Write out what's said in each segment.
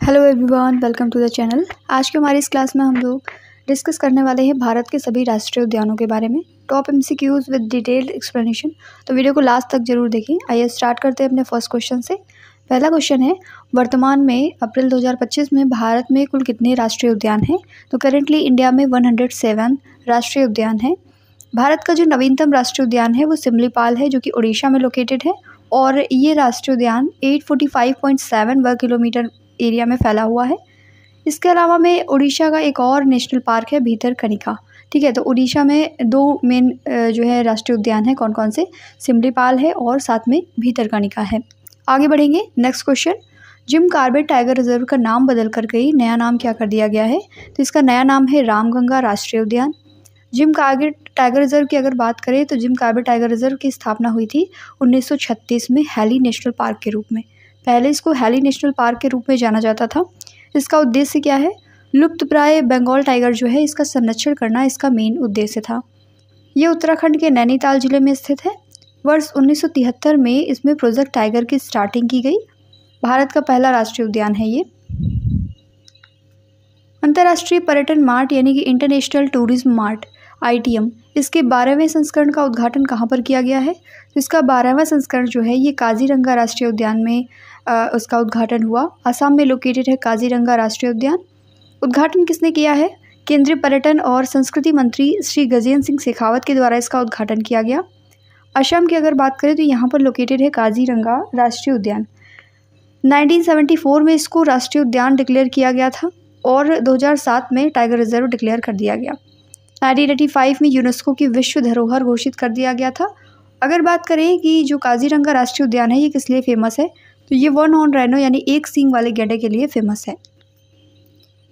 Hello everyone, welcome to the channel. आज के हमारी इस क्लास में हम लोग डिस्कस करने वाले हैं भारत के सभी राष्ट्रीय उद्यानों के बारे में। Top MCQs with detailed explanation. तो वीडियो को लास्ट तक जरूर देखें। आइए स्टार्ट करते हैं अपने फर्स्ट क्वेश्चन से। पहला क्वेश्चन है, वर्तमान में अप्रैल 2025 में भारत में कुल कितने राष्ट्रीय उद्यान हैं? तो करेंटली इंडिया में 107 राष्ट्रीय उद्यान हैं। भारत का जो नवीनतम राष्ट्रीय उद्यान है वो सिमलीपाल है, जो कि उड़ीसा में लोकेटेड है। और ये राष्ट्रीय उद्यान 845.7 वर्ग किलोमीटर एरिया में फैला हुआ है। इसके अलावा में उड़ीसा का एक और नेशनल पार्क है, भीतरकनिका। ठीक है, तो उड़ीसा में दो मेन जो है राष्ट्रीय उद्यान है। कौन कौन से? सिमलीपाल है और साथ में भीतरकनिका है। आगे बढ़ेंगे। Next question, Jim Corbett tiger reserve का नाम बदल कर कई नया नाम क्या कर दिया गया है? तो इसका नया नाम है रामगंगा राष्ट्रीय उद्यान। जिम कॉर्बेट टाइगर रिजर्व की अगर बात करें तो जिम कॉर्बेट टाइगर रिजर्व की स्थापना हुई थी 1936 में हैली नेशनल पार्क के रूप में। पहले इसको हैली नेशनल पार्क के रूप में जाना जाता था। इसका उद्देश्य क्या है? लुप्तप्राय बंगाल टाइगर जो है इसका संरक्षण करना इसका मेन उद्देश्य था। ये उत्तराखंड के नैनीताल जिले में स्थित है। वर्ष 1973 में इसमें प्रोजेक्ट टाइगर की स्टार्टिंग की गई। भारत का पहला राष्ट्रीय उद्यान है ये। अंतर्राष्ट्रीय पर्यटन मार्ट यानी कि इंटरनेशनल टूरिज्म मार्ट ITM, इसके 12वें संस्करण का उद्घाटन कहाँ पर किया गया है? तो इसका 12वां संस्करण जो है ये काजीरंगा राष्ट्रीय उद्यान में उसका उद्घाटन हुआ। असम में लोकेटेड है काजीरंगा राष्ट्रीय उद्यान। उद्घाटन किसने किया है? केंद्रीय पर्यटन और संस्कृति मंत्री श्री गजेंद्र सिंह शेखावत के द्वारा इसका उद्घाटन किया गया। असम की अगर बात करें तो यहाँ पर लोकेटेड है काजीरंगा राष्ट्रीय उद्यान। 1974 में इसको राष्ट्रीय उद्यान डिक्लेयर किया गया था और 2007 में टाइगर रिजर्व डिक्लेयर कर दिया गया। 1985 में यूनेस्को की विश्व धरोहर घोषित कर दिया गया था। अगर बात करें कि जो काजीरंगा राष्ट्रीय उद्यान है ये किस लिए फेमस है, तो ये वन हॉर्न राइनो यानी एक सींग वाले गैंडे के लिए फेमस है।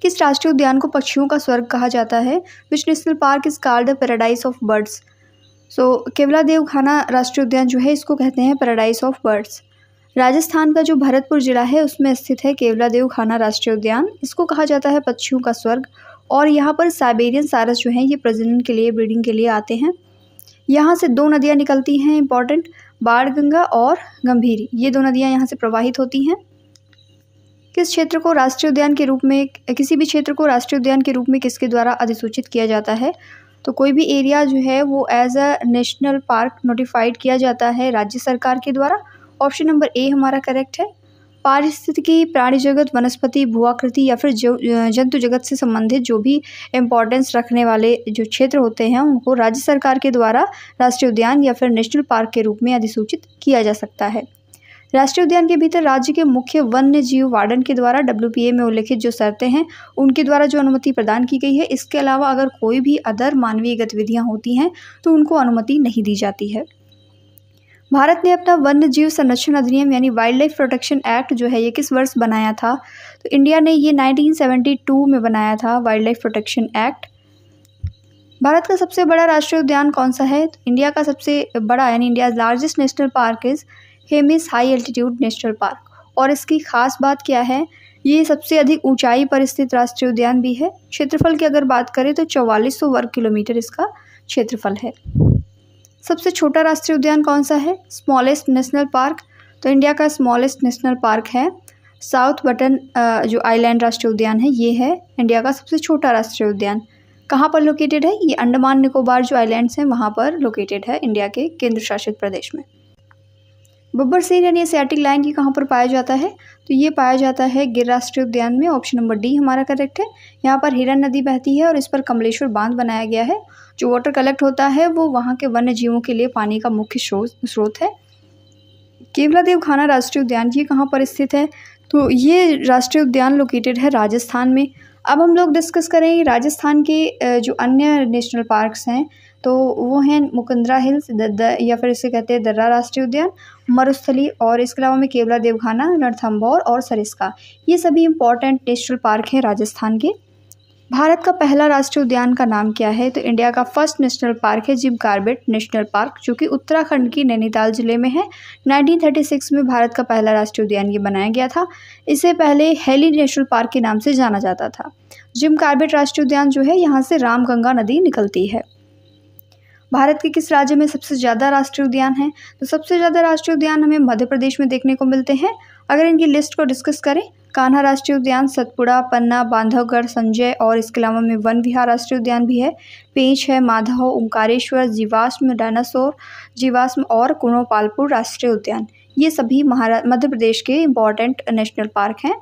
किस राष्ट्रीय उद्यान को पक्षियों का स्वर्ग कहा जाता है? Which national park is called the paradise of birds? So Keoladeo Ghana राष्ट्रीय उद्यान जो है इसको कहते हैं पैराडाइज ऑफ बर्ड्स। राजस्थान का जो भरतपुर जिला है उसमें स्थित है केवलादेव खाना राष्ट्रीय उद्यान। इसको कहा जाता है पक्षियों का स्वर्ग। और यहाँ पर साइबेरियन सारस जो हैं ये प्रजनन के लिए, ब्रीडिंग के लिए आते हैं। यहाँ से दो नदियाँ निकलती हैं इंपॉर्टेंट, बाणगंगा और गंभीरी। ये दो नदियाँ यहाँ से प्रवाहित होती हैं। किस क्षेत्र को राष्ट्रीय उद्यान के रूप में, किसी भी क्षेत्र को राष्ट्रीय उद्यान के रूप में किसके द्वारा अधिसूचित किया जाता है? तो कोई भी एरिया जो है वो as a national park notified किया जाता है राज्य सरकार के द्वारा। ऑप्शन नंबर ए हमारा करेक्ट है। पारिस्थितिकी, प्राणी जगत, वनस्पति, भूआकृति या फिर जंतु जगत से संबंधित जो भी इम्पोर्टेंस रखने वाले जो क्षेत्र होते हैं उनको राज्य सरकार के द्वारा राष्ट्रीय उद्यान या फिर नेशनल पार्क के रूप में अधिसूचित किया जा सकता है। राष्ट्रीय उद्यान के भीतर राज्य के मुख्य वन्य जीव वार्डन के द्वारा WPA में उल्लिखित जो शर्तें हैं उनके द्वारा जो अनुमति प्रदान की गई है। इसके अलावा अगर कोई भी अदर मानवीय गतिविधियाँ होती हैं तो उनको अनुमति नहीं दी जाती है। भारत ने अपना वन्य जीव संरक्षण अधिनियम यानी वाइल्ड लाइफ प्रोटेक्शन एक्ट जो है ये किस वर्ष बनाया था? तो इंडिया ने ये 1972 में बनाया था wild life protection act. Bharat का सबसे बड़ा राष्ट्रीय उद्यान कौन सा है? तो इंडिया का सबसे बड़ा यानी India largest national park is Hemis high altitude national park. और इसकी खास बात क्या है? ये सबसे अधिक ऊंचाई पर स्थित राष्ट्रीय उद्यान भी है। क्षेत्रफल की अगर बात करें तो 4400 वर्ग किलोमीटर इसका क्षेत्रफल है। सबसे छोटा राष्ट्रीय उद्यान कौन सा है? Smallest national park. तो इंडिया का स्मॉलेस्ट नेशनल पार्क है साउथ बटन जो आइलैंड राष्ट्रीय उद्यान है ये है इंडिया का सबसे छोटा राष्ट्रीय उद्यान। कहाँ पर लोकेटेड है? ये अंडमान निकोबार जो आइलैंड्स हैं वहाँ पर लोकेटेड है, इंडिया के केंद्र शासित प्रदेश में। बब्बर सील यानी एशियाटिक लायन की कहाँ पर पाया जाता है? तो ये पाया जाता है गिर राष्ट्रीय उद्यान में। ऑप्शन नंबर डी हमारा करेक्ट है। यहाँ पर हिरन नदी बहती है और इस पर कमलेश्वर बांध बनाया गया है। जो वाटर कलेक्ट होता है वो वहाँ के वन्य जीवों के लिए पानी का मुख्य स्रोत है। केवलादेव खाना राष्ट्रीय उद्यान ये कहाँ पर स्थित है? तो ये राष्ट्रीय उद्यान लोकेटेड है राजस्थान में। अब हम लोग डिस्कस करेंगे राजस्थान के जो अन्य नेशनल पार्क्स हैं तो वो हैं मुकुंदरा हिल्स, या फिर इसे कहते हैं दर्रा राष्ट्रीय उद्यान, मरुस्थली, और इसके अलावा में केवलादेव खाना, रणथंभौर और सरिस्का। ये सभी इंपॉर्टेंट नेशनल पार्क हैं राजस्थान के। भारत का पहला राष्ट्रीय उद्यान का नाम क्या है? तो इंडिया का फर्स्ट नेशनल पार्क है जिम कॉर्बेट नेशनल पार्क, जो कि उत्तराखंड की नैनीताल जिले में है। 1936 में भारत का पहला राष्ट्रीय उद्यान ये बनाया गया था। इसे पहले हैली नेशनल पार्क के नाम से जाना जाता था। जिम कॉर्बेट राष्ट्रीय उद्यान जो है यहाँ से रामगंगा नदी निकलती है। भारत के किस राज्य में सबसे ज़्यादा राष्ट्रीय उद्यान हैं? तो सबसे ज़्यादा राष्ट्रीय उद्यान हमें मध्य प्रदेश में देखने को मिलते हैं। अगर इनकी लिस्ट को डिस्कस करें, कान्हा राष्ट्रीय उद्यान, सतपुड़ा, पन्ना, बांधवगढ़, संजय और इसके अलावा में वन विहार राष्ट्रीय उद्यान भी है। पेंच है, माधव, ओंकारेश्वर, जीवाश्म, डायनासोर जीवाश्म और कुणोपालपुर राष्ट्रीय उद्यान, ये सभी मध्य प्रदेश के इम्पॉर्टेंट नेशनल पार्क हैं।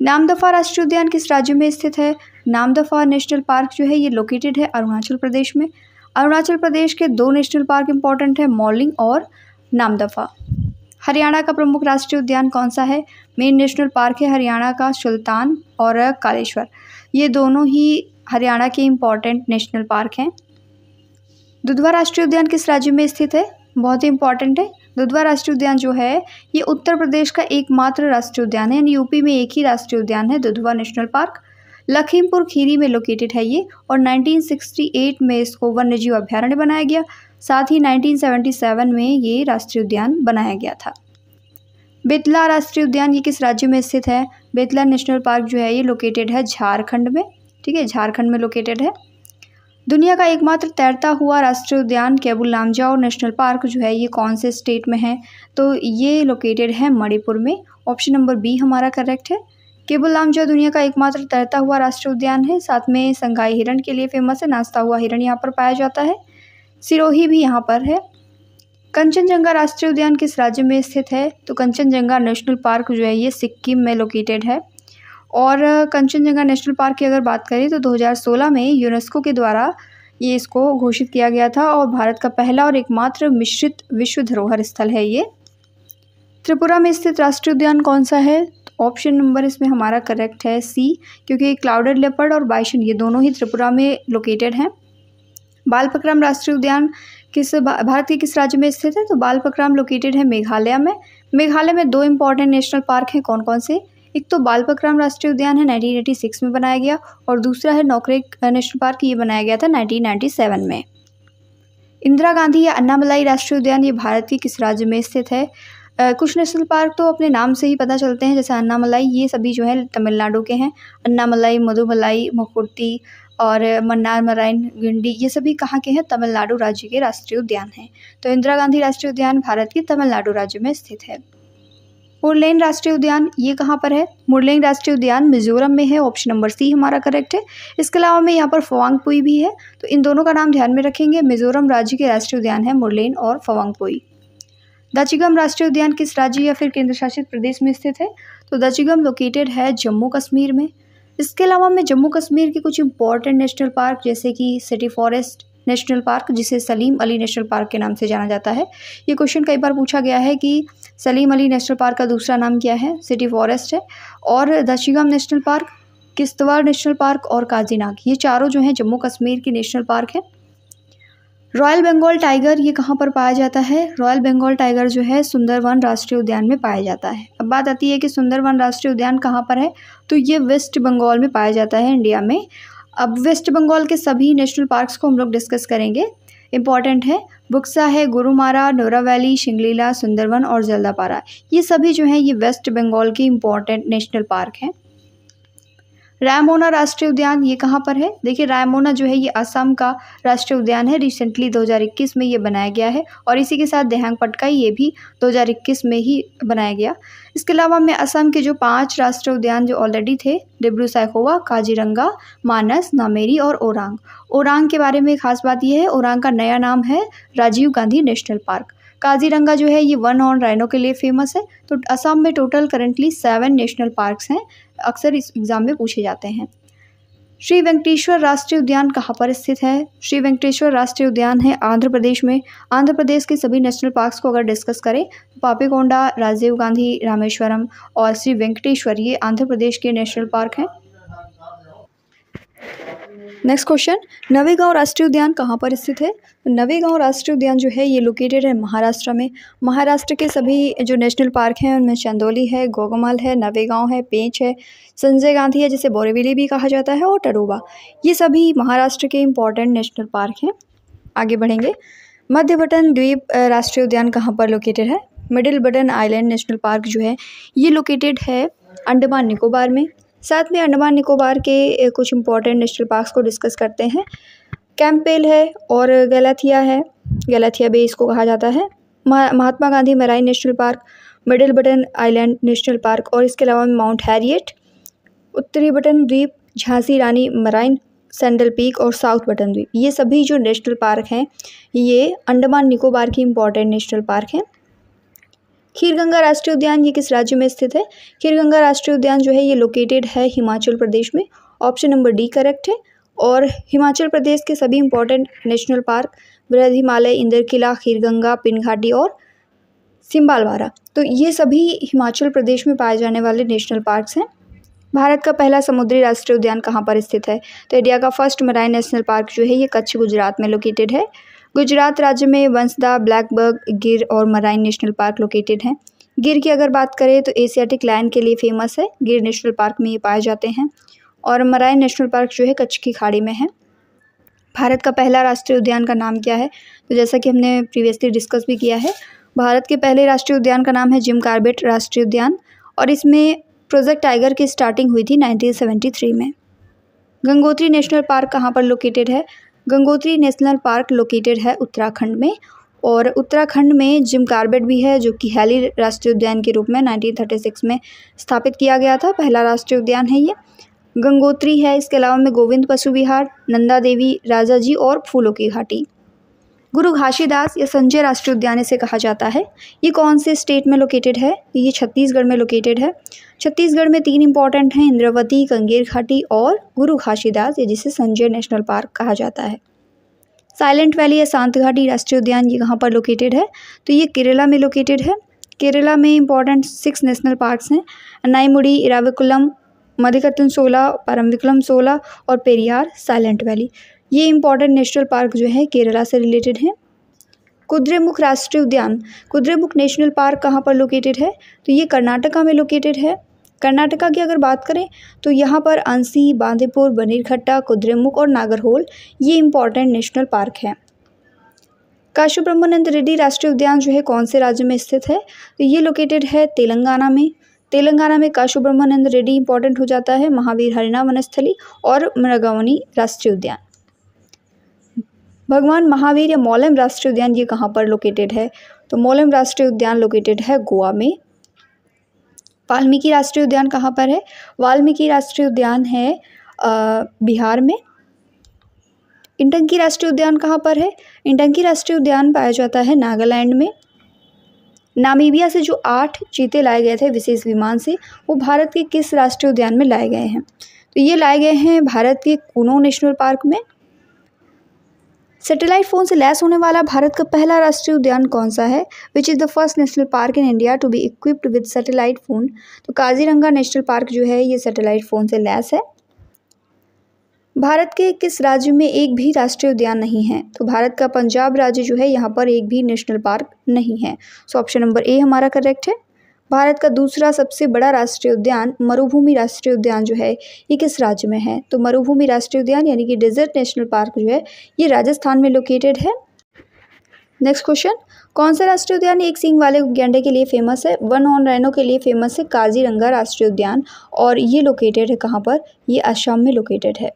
नामदफा राष्ट्रीय उद्यान किस राज्य में स्थित है? नामदफा नेशनल पार्क जो है ये लोकेटेड है अरुणाचल प्रदेश में। अरुणाचल प्रदेश के 2 नेशनल पार्क इम्पॉर्टेंट है, मौलिंग और नामदफा। हरियाणा का प्रमुख राष्ट्रीय उद्यान कौन सा है? मेन नेशनल पार्क है हरियाणा का सुल्तान और कालेश्वर, ये दोनों ही हरियाणा के इम्पॉर्टेंट नेशनल पार्क हैं। दुधवा राष्ट्रीय उद्यान किस राज्य में स्थित है? बहुत ही इम्पॉर्टेंट है। दुधवा राष्ट्रीय उद्यान जो है ये उत्तर प्रदेश का एकमात्र राष्ट्रीय उद्यान है, यानी यूपी में एक ही राष्ट्रीय उद्यान है दुधवा नेशनल पार्क। लखीमपुर खीरी में लोकेटेड है ये और 1968 में इसको वन्यजीव अभयारण्य बनाया गया। साथ ही 1977 में ये राष्ट्रीय उद्यान बनाया गया था। बेतला राष्ट्रीय उद्यान ये किस राज्य में स्थित है? बेतला नेशनल पार्क जो है ये लोकेटेड है झारखंड में, ठीक है, झारखंड में लोकेटेड है। दुनिया का एकमात्र तैरता हुआ राष्ट्रीय उद्यान केबुल लामजाओ नेशनल पार्क जो है ये कौन से स्टेट में है? तो ये लोकेटेड है मणिपुर में। ऑप्शन नंबर बी हमारा करेक्ट है। केबुल लामजाओ दुनिया का एकमात्र तैरता हुआ राष्ट्रीय उद्यान है। साथ में संगाई हिरण के लिए फेमस है, नाचता हुआ हिरण यहाँ पर पाया जाता है। सिरोही भी यहाँ पर है। कंचनजंगा राष्ट्रीय उद्यान किस राज्य में स्थित है? तो कंचनजंगा नेशनल पार्क जो है ये सिक्किम में लोकेटेड है। और कंचनजंगा नेशनल पार्क की अगर बात करें तो 2016 में यूनेस्को के द्वारा ये इसको घोषित किया गया था और भारत का पहला और एकमात्र मिश्रित विश्व धरोहर स्थल है ये। त्रिपुरा में स्थित राष्ट्रीय उद्यान कौन सा है? ऑप्शन नंबर इसमें हमारा करेक्ट है सी, क्योंकि क्लाउडेड लेपर्ड और बाइसन ये दोनों ही त्रिपुरा में लोकेटेड हैं। बालपक्रम राष्ट्रीय उद्यान भारत के किस राज्य में स्थित है? तो बालपक्रम लोकेटेड है मेघालय में। मेघालय में 2 इंपॉर्टेंट नेशनल पार्क हैं, कौन कौन से? एक तो बालपक्रम राष्ट्रीय उद्यान है, 1986 में बनाया गया, और दूसरा है नोकरेक नेशनल पार्क, ये बनाया गया था 1997 में। इंदिरा गांधी या अन्नामलाई राष्ट्रीय उद्यान ये भारत के किस राज्य में स्थित है? कुछ नेशनल पार्क तो अपने नाम से ही पता चलते हैं, जैसे अन्नामलाई, ये सभी जो है तमिलनाडु के हैं। अन्नामलाई, मधुमलाई, मुकुर्ती और मन्नार मराइन गिंडी ये सभी कहाँ के हैं? तमिलनाडु राज्य के राष्ट्रीय उद्यान हैं। तो इंदिरा गांधी राष्ट्रीय उद्यान भारत के तमिलनाडु राज्य में स्थित है। मुरलेन राष्ट्रीय उद्यान ये कहाँ पर है? मुरलेन राष्ट्रीय उद्यान मिजोरम में है। ऑप्शन नंबर सी हमारा करेक्ट है। इसके अलावा में यहाँ पर फवांगपुई भी है, तो इन दोनों का नाम ध्यान में रखेंगे। मिजोरम राज्य के राष्ट्रीय उद्यान है मुरलेन और फवांगपुई। दाचिगम राष्ट्रीय उद्यान किस राज्य या फिर केंद्र शासित प्रदेश में स्थित है? तो दाचिगम लोकेटेड है जम्मू कश्मीर में। इसके अलावा में जम्मू कश्मीर के कुछ इंपॉर्टेंट नेशनल पार्क जैसे कि सिटी फॉरेस्ट नेशनल पार्क, जिसे सलीम अली नेशनल पार्क के नाम से जाना जाता है। ये क्वेश्चन कई बार पूछा गया है कि सलीम अली नेशनल पार्क का दूसरा नाम क्या है? सिटी फॉरेस्ट है। और Dachigam national park, Kishtwar national park और काजीनाग, ये चारों जो हैं जम्मू कश्मीर की नेशनल पार्क है। रॉयल बंगाल टाइगर ये कहाँ पर पाया जाता है? रॉयल बंगाल टाइगर जो है सुंदरवन राष्ट्रीय उद्यान में पाया जाता है। अब बात आती है कि सुंदरवन राष्ट्रीय उद्यान कहाँ पर है? तो ये वेस्ट बंगाल में पाया जाता है, इंडिया में। अब वेस्ट बंगाल के सभी नेशनल पार्क्स को हम लोग डिस्कस करेंगे, इंपॉर्टेंट है। बुक्सा है, गोरुमारा, नोरा वैली, शिंगलीला, सुंदरवन और जल्दापारा, ये सभी जो हैं ये वेस्ट बंगाल के इंपॉर्टेंट नेशनल पार्क हैं। रायमोना राष्ट्रीय उद्यान ये कहाँ पर है? देखिए रायमोना जो है ये असम का राष्ट्रीय उद्यान है। रिसेंटली 2021 में ये बनाया गया है और इसी के साथ देहांग पटकाई ये भी 2021 में ही बनाया गया। इसके अलावा में असम के जो 5 राष्ट्रीय उद्यान जो ऑलरेडी थे, डिब्रू सैखोवा, काजीरंगा, मानस, नामेरी और ओरांग। ओरांग के बारे में खास बात यह है, ओरांग का नया नाम है राजीव गांधी नेशनल पार्क। काजीरंगा जो है ये वन हॉर्न राइनो के लिए फेमस है। तो असम में टोटल करंटली 7 नेशनल पार्क्स हैं, अक्सर इस एग्ज़ाम में पूछे जाते हैं। श्री वेंकटेश्वर राष्ट्रीय उद्यान कहाँ पर स्थित है? श्री वेंकटेश्वर राष्ट्रीय उद्यान है आंध्र प्रदेश में। आंध्र प्रदेश के सभी नेशनल पार्क्स को अगर डिस्कस करें तो पापीकोंडा, राजीव गांधी, रामेश्वरम और श्री वेंकटेश्वर ये आंध्र प्रदेश के नेशनल पार्क हैं। नेक्स्ट क्वेश्चन, नवेगांव राष्ट्रीय उद्यान कहाँ पर स्थित है? नवेगांव राष्ट्रीय उद्यान जो है ये लोकेटेड है महाराष्ट्र में। महाराष्ट्र के सभी जो नेशनल पार्क हैं उनमें चंदोली है, गोगमल है, नवेगांव है, पेंच है, संजय गांधी है जिसे बोरीवली भी कहा जाता है और टडोबा, ये सभी महाराष्ट्र के इंपॉर्टेंट नेशनल पार्क हैं। आगे बढ़ेंगे। मध्य बटन द्वीप राष्ट्रीय उद्यान कहाँ पर लोकेटेड है? Middle button island national park जो है ये लोकेटेड है अंडमान निकोबार में। साथ में अंडमान निकोबार के कुछ इंपॉर्टेंट नेशनल पार्क्स को डिस्कस करते हैं। कैंपबेल है और गैलाथिया है, गैलाथिया बे इसको कहा जाता है। Mahatma Gandhi marine national park, middle button island national park और इसके अलावा माउंट हैरियट, उत्तरी बटन द्वीप Jhansi Rani marine saddle peak और साउथ बटन द्वीप। ये सभी जो नेशनल पार्क हैं ये अंडमान निकोबार की इम्पॉर्टेंट नेशनल पार्क हैं। खीरगंगा राष्ट्रीय उद्यान ये किस राज्य में स्थित है? खीरगंगा राष्ट्रीय उद्यान जो है ये लोकेटेड है हिमाचल प्रदेश में। ऑप्शन नंबर डी करेक्ट है। और हिमाचल प्रदेश के सभी इंपॉर्टेंट नेशनल पार्क बृहद हिमालय, इंद्रकिला, खीरगंगा, पिनघाटी और सिम्बालवारा, तो ये सभी हिमाचल प्रदेश में पाए जाने वाले नेशनल पार्क्स हैं। भारत का पहला समुद्री राष्ट्रीय उद्यान कहाँ पर स्थित है? तो इंडिया का फर्स्ट मराइन नेशनल पार्क जो है ये कच्छ गुजरात में लोकेटेड है। गुजरात राज्य में वंसदा, ब्लैकबक, गिर और मराइन नेशनल पार्क लोकेटेड हैं। गिर की अगर बात करें तो एशियाटिक लायन के लिए फेमस है, गिर नेशनल पार्क में ये पाए जाते हैं। और मराइन नेशनल पार्क जो है कच्छ की खाड़ी में है। भारत का पहला राष्ट्रीय उद्यान का नाम क्या है? तो जैसा कि हमने प्रीवियसली डिस्कस भी किया है, भारत के पहले राष्ट्रीय उद्यान का नाम है जिम कॉर्बेट राष्ट्रीय उद्यान और इसमें प्रोजेक्ट टाइगर की स्टार्टिंग हुई थी 1973 में। गंगोत्री नेशनल पार्क कहाँ पर लोकेटेड है? गंगोत्री नेशनल पार्क लोकेटेड है उत्तराखंड में और उत्तराखंड में जिम कॉर्बेट भी है जो कि हैली राष्ट्रीय उद्यान के रूप में 1936 में स्थापित किया गया था। पहला राष्ट्रीय उद्यान है ये। गंगोत्री है, इसके अलावा में गोविंद पशु विहार, नंदा देवी, राजाजी और फूलों की घाटी। गुरु घासीदास या संजय राष्ट्रीय उद्यान इसे कहा जाता है। ये कौन से स्टेट में लोकेटेड है? ये छत्तीसगढ़ में लोकेटेड है। छत्तीसगढ़ में 3 इंपॉर्टेंट हैं, इंद्रावती, कंगेर घाटी और गुरु घासीदास, ये जिसे संजय नेशनल पार्क कहा जाता है। साइलेंट वैली या शांत घाटी राष्ट्रीय उद्यान ये कहाँ पर लोकेटेड है? तो ये केरला में लोकेटेड है। केरला में इंपॉर्टेंट 6 नेशनल पार्क्स हैं, नाईमुडी, इराविकुलम, मधिकतन 16, परम्बिकुलम 16 और पेरियार साइलेंट वैली। ये इंपॉर्टेंट नेशनल पार्क जो है केरला से रिलेटेड हैं। कुद्रेमुख राष्ट्रीय उद्यान, कुद्रेमुख नेशनल पार्क कहाँ पर लोकेटेड है? तो ये कर्नाटका में लोकेटेड है। कर्नाटका की अगर बात करें तो यहाँ पर अंसी, बांदीपुर, बनीरघट्टा, कुद्रेमुख और नागरहोल ये इंपॉर्टेंट नेशनल पार्क हैं। काशी ब्रह्मानंद रेड्डी राष्ट्रीय उद्यान जो है कौन से राज्य में स्थित है? तो ये लोकेटेड है तेलंगाना में। तेलंगाना में काशी ब्रह्मानंद रेड्डी इंपॉर्टेंट हो जाता है। महावीर हरिना वनस्थली और मृगवनी राष्ट्रीय उद्यान। भगवान महावीर या मोलेम राष्ट्रीय उद्यान ये कहाँ पर लोकेटेड है? तो मोलेम राष्ट्रीय उद्यान लोकेटेड है गोवा में। वाल्मीकि राष्ट्रीय उद्यान कहाँ पर है? वाल्मीकि राष्ट्रीय उद्यान है बिहार में। इंटंकी राष्ट्रीय उद्यान कहाँ पर है? इंटंकी राष्ट्रीय उद्यान पाया जाता है नागालैंड में। नामीबिया से जो 8 चीते लाए गए थे विशेष विमान से, वो भारत के किस राष्ट्रीय उद्यान में लाए गए हैं? तो ये लाए गए हैं भारत के कुनो नेशनल पार्क में। सैटेलाइट फ़ोन से लैस होने वाला भारत का पहला राष्ट्रीय उद्यान कौन सा है? Which is the first national park in India to be equipped with satellite phone? तो काजीरंगा नेशनल पार्क जो है ये सैटेलाइट फ़ोन से लैस है। भारत के किस राज्य में एक भी राष्ट्रीय उद्यान नहीं है? तो भारत का पंजाब राज्य जो है यहाँ पर एक भी नेशनल पार्क नहीं है। सो ऑप्शन नंबर ए हमारा करेक्ट है। भारत का दूसरा सबसे बड़ा राष्ट्रीय उद्यान मरुभूमि राष्ट्रीय उद्यान जो है ये किस राज्य में है? तो मरुभूमि राष्ट्रीय उद्यान यानी कि डेजर्ट नेशनल पार्क जो है ये राजस्थान में लोकेटेड है। नेक्स्ट क्वेश्चन, कौन सा राष्ट्रीय उद्यान एक सींग वाले गैंडे के लिए फेमस है? वन हॉर्न राइनो के लिए फेमस है काजीरंगा राष्ट्रीय उद्यान और ये लोकेटेड है कहाँ पर? ये असम में लोकेटेड है।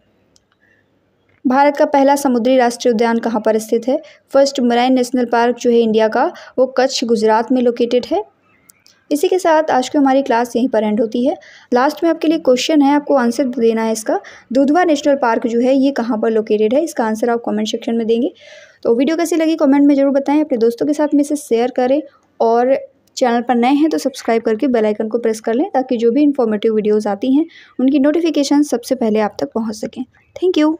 भारत का पहला समुद्री राष्ट्रीय उद्यान कहाँ पर स्थित है? फर्स्ट मराइन नेशनल पार्क जो है इंडिया का वो कच्छ गुजरात में लोकेटेड है। इसी के साथ आज की हमारी क्लास यहीं पर एंड होती है। लास्ट में आपके लिए क्वेश्चन है, आपको आंसर देना है इसका। दुधवा नेशनल पार्क जो है ये कहाँ पर लोकेटेड है? इसका आंसर आप कमेंट सेक्शन में देंगे। तो वीडियो कैसी लगी कमेंट में ज़रूर बताएं, अपने दोस्तों के साथ में इसे शेयर करें और चैनल पर नए हैं तो सब्सक्राइब करके बेल आइकन को प्रेस कर लें ताकि जो भी इन्फॉर्मेटिव वीडियोज़ आती हैं उनकी नोटिफिकेशन सबसे पहले आप तक पहुँच सकें। Thank you.